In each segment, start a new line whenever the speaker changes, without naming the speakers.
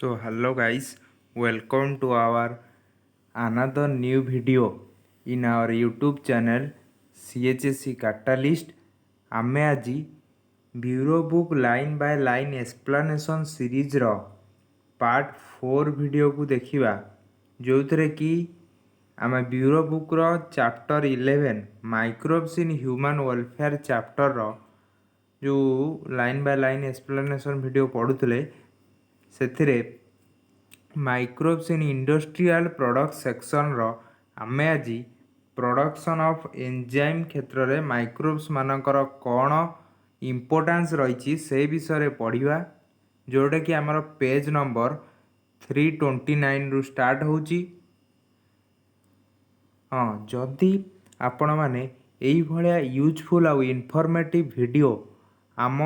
So hello guys, welcome to our another new video in our YouTube channel CHSC Catalyst. आमे आज bureau book line by line explanation series रो part 4 video को देखिबा जो थरे कि आमे ब्यूरो बुक रो chapter 11 microbes in human welfare chapter रो जो line by line explanation video पढुतले से microbes in industrial product section रो आमे आज प्रोडक्शन ऑफ एंजाइम क्षेत्र रे माइक्रोब्स मानकर कौन इम्पोर्टेंस रही से विषय पढ़ा जोटा कि आमर पेज नंबर 329 रु स्टार्ट होची। हाँ जदि आपण मैंने यही भाया यूजफुल आउ इनफॉर्मेटिव वीडियो आम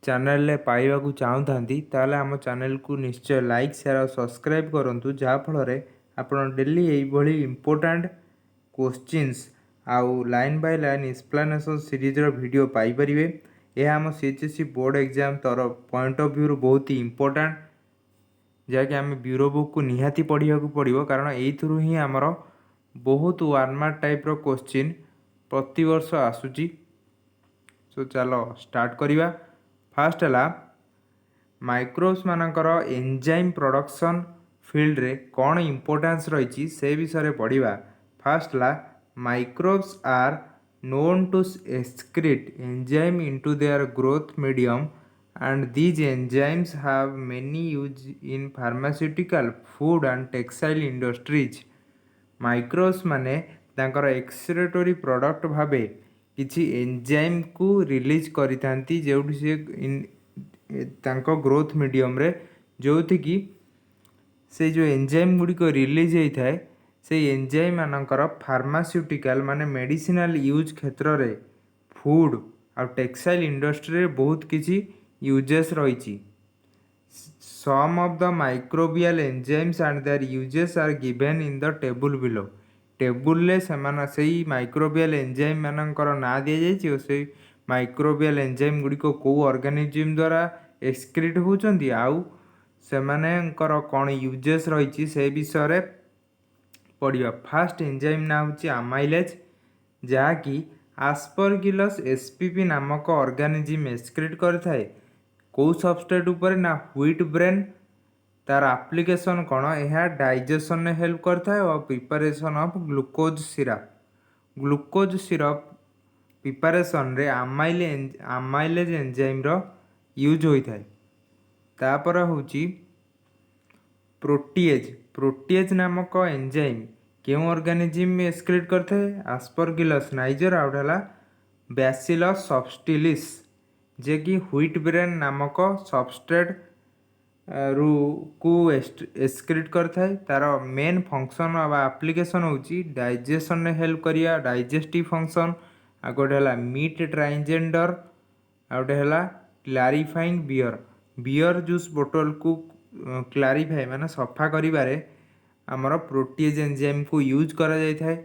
चैनल रे पाइबा चाहूँ ताले आम चैनल को निश्चय लाइक शेयर और सब्सक्राइब करूँ जहाँफल आपड़ डेली यही इम्पोर्टेंट क्वेश्चंस आउ line by line explanation series रो वीडियो पाइपर। यह आम सीएचएससी बोर्ड एग्जाम तरह पॉइंट ऑफ व्यू बहुत ही इम्पोर्टेंट जहाँकि आम ब्यूरो बुक को निहाती पढ़ा पड़ो कारण यू ही आमर बहुत वन मार्क टाइप रो क्वेश्चन प्रति वर्ष आसूची। सो चलो स्टार्ट करिबा। फास्ट है माइक्रोब्स मानकर एंजाइम प्रोडक्शन फील्ड रे कौन इम्पोर्टेंस रही से विषय पढ़ा। फास्ट है microbes are known to excrete enzyme into their growth medium and these enzymes have many use in pharmaceutical, food and textile industries. Microbes माने तांकर एक्सक्रेटरी प्रोडक्ट भावे किछि एंजाइम को रिलीज करिथांती जेउठी से तांको ग्रोथ मीडियम रे जोथि कि से जो एंजाइम गुडी को रिलीज होता है से एंजाइम मानकर फार्मास्यूटिकल माने मेडिसिनल यूज क्षेत्र रे फूड और टेक्सटाइल इंडस्ट्री रे बहुत किछि यूजेस रही। Some of the microbial enzymes and their uses are given in the table below. Table ले से माइक्रोबियल एंजाइम मानकर ना दि जाइछि और से माइक्रोबियल एंजाइम गुडी को ऑर्गेनिज्म द्वारा एक्सक्रीट होचंदी आउ सेमानकर कौन यूजेस रही से विषय पढ़ा। फास्ट एंजाइम ना हूँ अमाइलेज जहाँकि आस्परगिलस एसपीपी नामक ऑर्गेनिज्म एक्सक्रीट करथाए कौ सबस्ट्रेट उपर ना व्हीट ब्रेन। तार एप्लिकेशन कौन यह डाइजेशन में हेल्प करता है और preparation of glucose syrup. Glucose syrup preparation रे अमाइलेज एंजाइम रो यूज होता है। तापर होची प्रोटीएज। प्रोटीएज नामक एंजाइम क्यों ऑर्गेनिज्म एक्सक्रीट करते हैं आस्परगिलस नाइजर आउला बैसिलस सबस्टिलिस जे कि व्हीट ब्रेन नामक सबस्ट्रेट रु को एक्सक्रीट करता है। तार मेन फंक्शन एप्लिकेशन होची डाइजेशन में हेल्प करिया डाइजेस्टिव फंक्शन आ गोटे है मीट ट्रांसजेंडर आ गोटे है क्लारिफाइंग बियर जूस बोतल को क्लारिफाई माने सफा करिबारे आमर प्रोटीएज एंजाइम को यूज करा जाय थाए।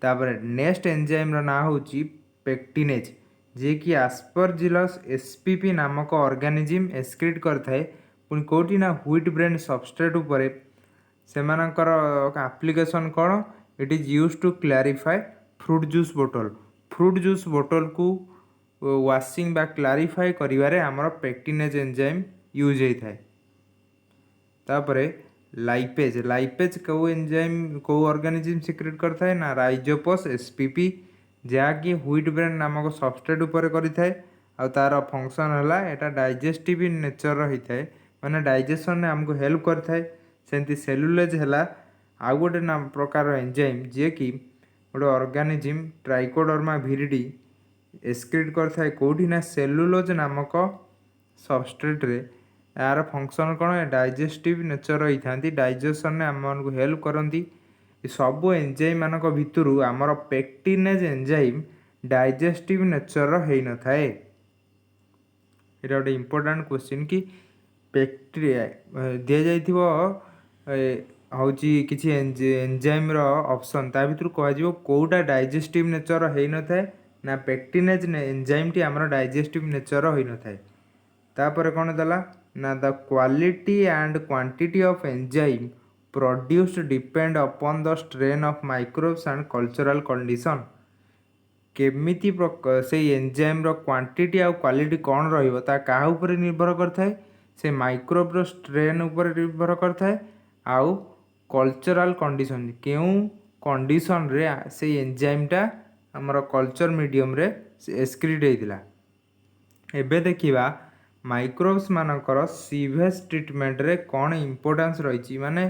तापर नेक्स्ट एंजाइम रो ना होची पेक्टिनेज जे कि आस्परजिलस एसपीपी नामक ऑर्गेनिज्म एक्सक्रीट करथाए पुनी कोठी ना व्हीट ब्रेन सबस्ट्रेट उपरे सेमानकर एप्लिकेशन कौन it is use to clarify fruit juice बोतल। फ्रूट जूस बोतल को वाशिंग बा क्लारिफाई करिवारे आमर पेक्टिनेज एंजाइम यूज होता है। तापरे लाइपेज। लाइपेज कौ एंजाइम कौ ऑर्गेनिज्म सिक्रेट करता है ना राइजोपस एसपीपी जहाँकि व्हीट ब्रेन नामक सबस्ट्रेट उपर करिथाए आ तार फंक्शन है एटा डाइजेस्टिव नेचर होता है माने डाइजेशन ने हमको हेल्प करथाए। सेमती सेलुलोज है आउ गोटे नाम प्रकार एंजाइम जे कि गोटे ऑर्गेनिज्म ट्राइकोडर्मा विरिडी एक्सक्रीट करथाए कोठी ना सेलुलोज नामक सबस्ट्रेट रे यार फंक्शन कौन डाइजेस्टिव नेचर होता डाइजेशन ने आम हेल्प करती। सब एंजाइम मानक भितर आमर पेक्टिनेज एंजाइम डाइजेस्टिव नेचर हो न थाए। ये गोटे इम्पोर्टेंट क्वेश्चन कि बैक्टेरिया दि जाइथिबो होची किछि एंजाइम रो ऑप्शन ता भितर कहजिवो कोउटा डाइजेस्टिव नेचर हो न थाए ना पेक्टिनेज एंजाइम टी आमर डाइजेस्टिव नेचर हो न थाए। तापर कौन देला ना the quality and quantity of enzyme produced depend upon the strain of microbes and cultural condition केमिति से एंजाइम रो क्वांटिटी आ क्वालिटी कौन रहिबो ता काहा ऊपर निर्भर करथाय से माइक्रोब रो स्ट्रेन ऊपर निर्भर करथाय आउ कल्चरल कंडीशन केउ कंडीशन रे से एंजाइमटा हमर कल्चर मीडियम रे एक्सक्रीट हेतिला। एबे देखिबा माइक्रोब्स मानकर सीवेज ट्रीटमेंट रे कौन इंपोर्टेंस रही माने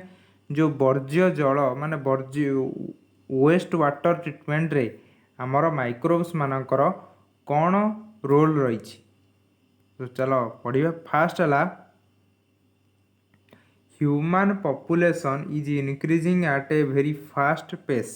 जो वर्ज्य जल माने वर्ज्य वेस्ट वाटर ट्रीटमेंट रे आमर माइक्रोब्स मानकर कौन रोल रही। तो चलो पढ़िबा फास्ट है human population is increasing at a very fast pace.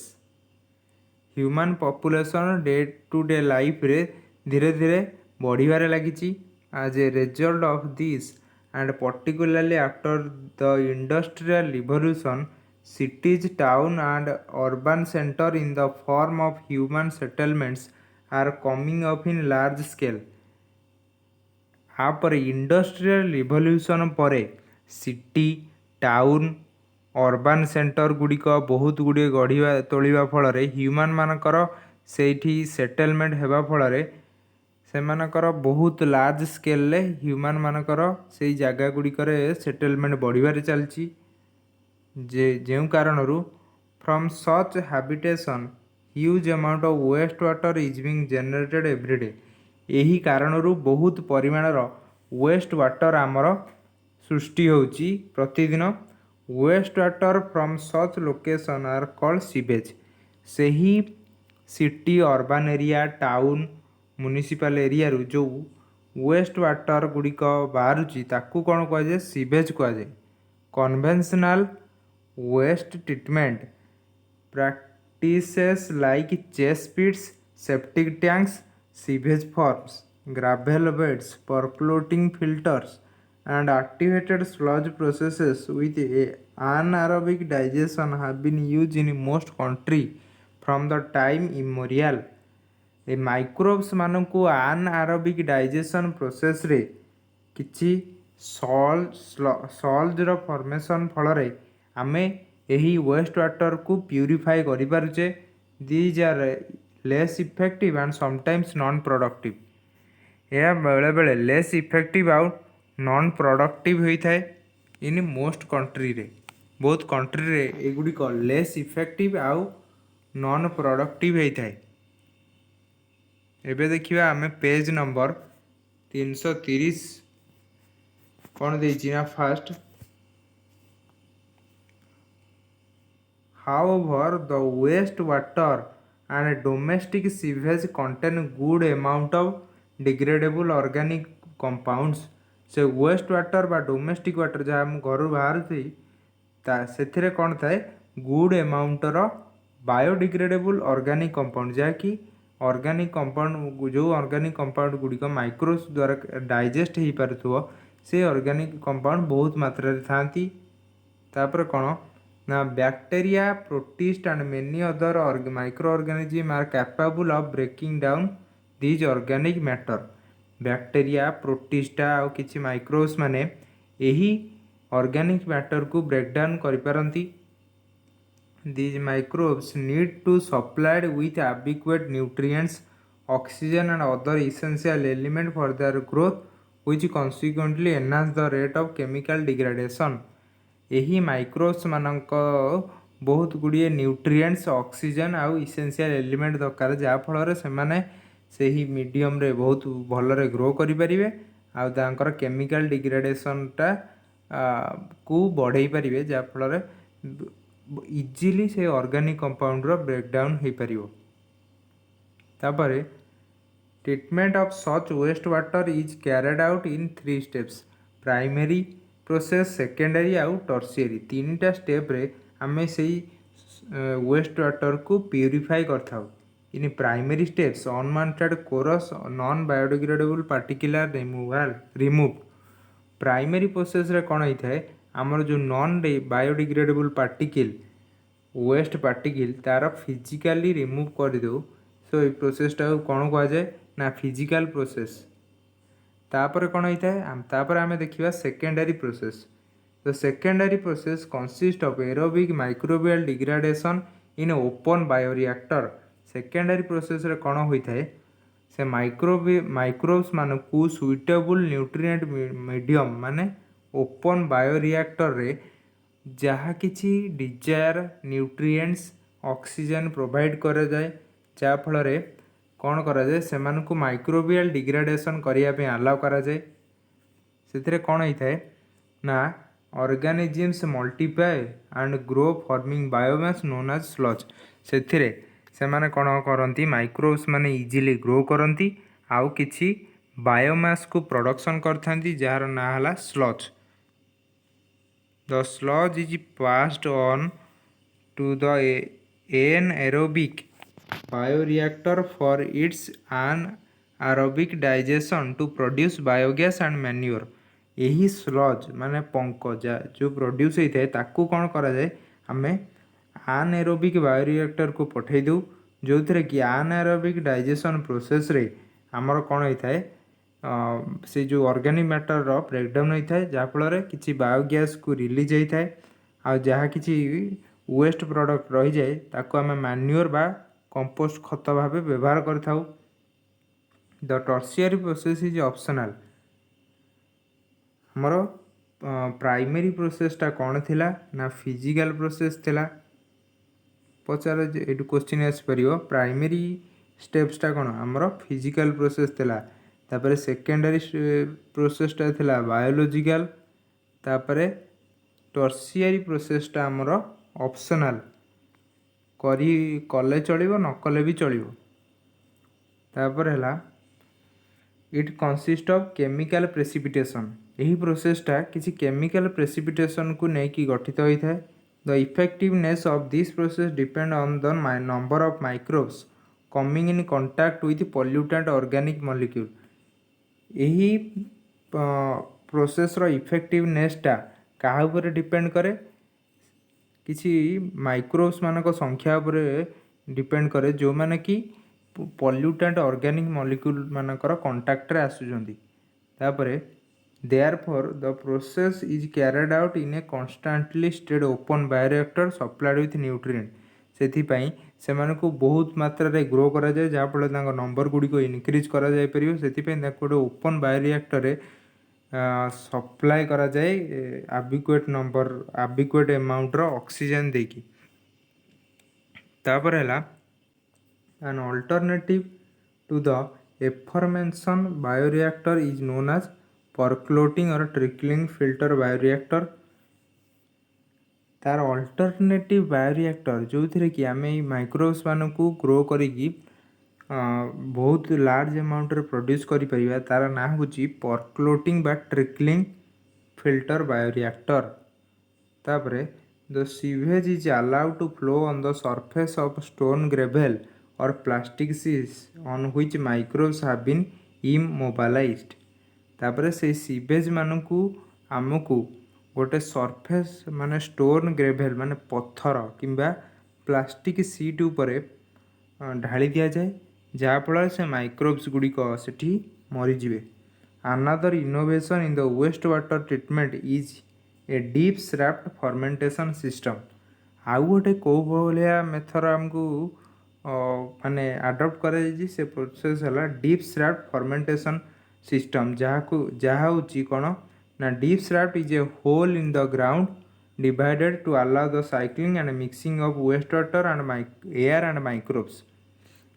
Human population day to day life रे धीरे धीरे बढ़िबारे लागिची। as a result of this and particularly after the industrial revolution cities town and urban center in the form of human settlements are coming up in large scale। पर industrial revolution पर city town urban centre गुड़िक बहुत गुड़े गढ़ा तोलिबा फल human मानकर सेठी settlement हेबा फल सेमानकर बहुत लार्ज स्केल ह्यूमन मानकर से जगह गुड़िकर सेटलमेंट बढ़िबारे चलची जे जो कारण from such habitation huge amount of waste water is being generated everyday. यही कारण बहुत परिमाणर वेस्ट वाटर आमर सृष्टि होची प्रतिदिन। Waste water from such location are called sewage. से ही city urban area town municipal area रू जो वेस्ट वाटर गुड़िक बाहरुची ताकू कौन कहुए सीवेज कहुए। Conventional waste treatment practices like chest pits, septic tanks, sewage forms, gravel beds, percolating filters, and activated sludge processes with anaerobic digestion have been used in most countries from the time immemorial। ए microbes मानकु anaerobic digestion process रे किछि सॉल्ज रो formation फल रे आमे यही waste water को purify करि पारुचे। These are less effective and sometimes non productive. यह बेले बेले लेस इफेक्टिव आउ नॉन प्रोडक्टिव होता है इन मोस्ट कंट्री रे। बहुत कंट्री रे एगुड़िक लेस इफेक्टिव आउ नॉन प्रोडक्टिव होता है। एबे देखिबा आमे पेज नंबर 330 कौन देछि ना fast however the waste water and domestic sewage contain good amount of degradable organic compounds। से वेस्ट वाटर बा डोमेस्टिक वाटर जहाँ हम घर बाहर से कौन थाए गुड अमाउंटर बायोडिग्रेडेबल ऑर्गेनिक कंपाउंड जहाँकि ऑर्गेनिक कंपाउंड जो ऑर्गेनिक कंपाउंड गुड़िक माइक्रोब्स द्वारा डाइजेस्ट हो पारुथबो से ऑर्गेनिक कंपाउंड बहुत मात्रा रे थांती। तापर कौन ना bacteria protist and many other microorganism are capable of breaking down these organic matter. Bacteria protista और किसी माइक्रोब्स माने यही ऑर्गेनिक मैटर को ब्रेकडाउन करि पारंती। These microbes need to supplied with adequate nutrients, oxygen and other essential elements for their growth, which consequently enhance the rate of chemical degradation। यही microbes मानक बहुत गुड़िए nutrients oxygen आउ essential element दरकार जहाँ फल से ही मीडियम रे बहुत भलरे ग्रो करें आउ तांकर केमिकल डिग्रेडेशनटा को बढ़ाई पारे जहाँ फल इजिली से ऑर्गेनिक कंपाउंड रो ब्रेकडाउन हो पारिबो। तापरे treatment of such waste water is carried out in 3 steps primary process secondary आउ टर्शियरी। 3टा स्टेप रे आमे से वेस्ट वाटर को प्यूरिफाई करथाउ। In primary steps unwanted coarse non biodegradable particular remove. Primary process रे कौन होता है आमर जो non biodegradable particle waste particle तार फिजिकली रिमूव कर दो। सो ये प्रोसेसटा कौन कहुए ना फिजिकल प्रोसेस। तापर कौन होता है तापर आम देखा सेकेंडरी प्रोसेस। तो secondary process consist of aerobic microbial degradation in open bioreactor. Secondary process रे कौन होता है से माइक्रोब्स मान को सुइटेबल न्यूट्रिएंट मीडियम माने ओपन बायोरिएक्टर रे जहाँ किसी डिजायर न्यूट्रिएंट्स ऑक्सीजन प्रोवाइड करा जाए जा फल कौन करा जाए से माइक्रोबियल डिग्रेडेशन करने अलाउ करा जाए। से कौन होता है ना organisms multiply and grow forming biomass known as sludge. से माने कौन करती माइक्रोब्स माने इजीली ग्रो करती आउ किछि बायोमास को प्रोडक्शन करथांती जार ना हला sludge. The sludge is passed on to the anaerobic bioreactor for its anaerobic digestion to produce biogas and manure। यही स्लज माने पंक जो प्रोड्यूस होता है ताकू कौन करा जाए आमे आनएरोबिक बायोरिएक्टर को पठे दू जो थे कि आनएरोबिक डाइजेशन प्रोसेस रे आमर कौन होता है से जो ऑर्गेनिक मैटर रो ब्रेकडाउन होता है जहाँफल कि बायोगैस को रिलीज होता है आ जहाँ किसी वेस्ट प्रोडक्ट रही जाए ताको आम मैन्योर बा कंपोस्ट खत भाव व्यवहार करिथाउ। The tertiary process is optional. हमर प्राइमरी प्रोसेसटा कौन थिला ना फिजिकल प्रोसेस थिला। पचार ये क्वेश्चन आसपर प्राइमरी स्टेप्सटा कौन आमर फिजिकल प्रोसेस थिला तापर सेकेंडरी प्रोसेसटा थिला बायोलॉजिकल तापर टर्शियरी प्रोसेसटा आमर ऑप्शनल कले चलिबो न कले भी चलिबो। तापर है it consist of chemical precipitation. यही प्रोसेसटा किसी केमिकल प्रेसिपिटेशन को लेकिन गठित होता है। The effectiveness of this process depend on the number of microbes coming in contact with pollutant organic molecule. यही प्रोसेस रो इफेक्टिवनेसटा कहा ऊपर डिपेंड करे किसी माइक्रोब्स मानक संख्या उपर डिपेंड करे जो माने कि पॉल्यूटेंट ऑर्गेनिक मॉलिक्यूल मानकर कांटेक्ट रे आसुचंती। तापरे therefore the process is carried out in a constantly stirred open bioreactor supplied with nutrient. सेथिपाई सेमानकु बहुत मात्रा रे ग्रो करा जाए जहाँ फल नंबर गुड़ी को इनक्रीज करा जाय परियो। सेथिपाई गोटे ओपन बायोरिएक्टर रे सप्लाई करा जाए आबिक्वेट अमाउंट रो ऑक्सीजन देकी। तापर है an alternative to the aforementioned bioreactor is known as percolating or trickling filter bioreactor। तार अल्टरनेटिव बायोरिएक्टर जो थे कि आम माइक्रोब्स मान को ग्रो करी बहुत लार्ज अमाउंट रे प्रोड्यूस करि परिबा तार ना होची परक्लोटिंग बा ट्रिकलिंग फिल्टर बायोरिएक्टर। तापरे the sewage is allowed to flow on the surface of stone gravel or plastic सीज on which microbes have been immobilized. तापरे से सीवेज मानकू आमको गोटे सरफेस माने स्टोन ग्रेवल माने पत्थर किंबा प्लास्टिक सीट उपरे ढाली दिया जाए जहाँफल से माइक्रोब्स गुड़िक सेठी मरीजे। Another innovation in the waste water treatment is a deep shaft fermentation system. आउ गोटे कौ भाया मेथड आमको माने आडप्ट कर से प्रोसेस है डीप श्राफ्ट फर्मेंटेशन सिस्टम जहाँ होची कौन ना deep shaft is a hole in the ground divided to allow the cycling and mixing of waste water and air and microbes.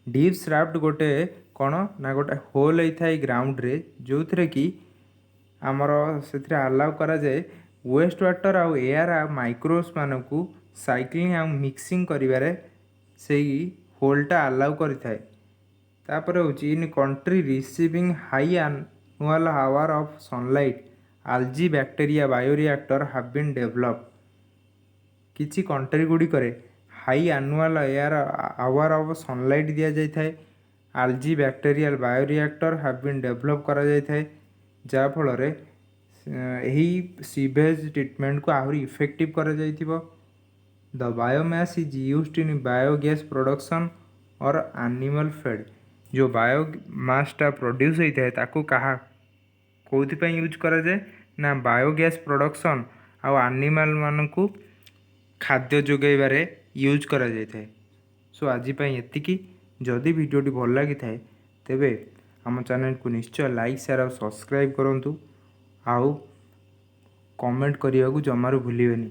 Deep shaft गोटे कौन ना गोटे होल होता है ग्राउंड रे जो थे कि आमर से अलाउ करा जाए वेस्ट वाटर आउ एयर आ माइक्रोब्स मान को साइक्लिंग आ मिक्सिंग करिवारे से होलटा अलाउ करिथाए। तापर होची in country receiving high annual hour of sunlight algae bacteria bioreactor have been develop. किछि कंट्री गुडी करे high annual air hour of sunlight दिया जाय थाए algae bacterial bioreactor have been develop करा जाय थाए जहाँ फल यही सीवेज ट्रीटमेंट को आहरी इफेक्टिव करा जायथिबो। The biomass is used in biogas production or animal feed. जो बायोमासटा प्रोड्यूस होता है ताको कहा कोउथिपाई यूज करा जाए ना बायोगैस प्रोडक्शन आउ एनिमल मानकू खाद्य जोगाइबारे यूज करा जाए। सो आज एतिकी। जदि वीडियोटी भल लगी थाए तेबे आम चैनल को निश्चय लाइक शेयर और सब्सक्राइब करूँ। आउ कमेंट करने को जमारू भूलिएनि।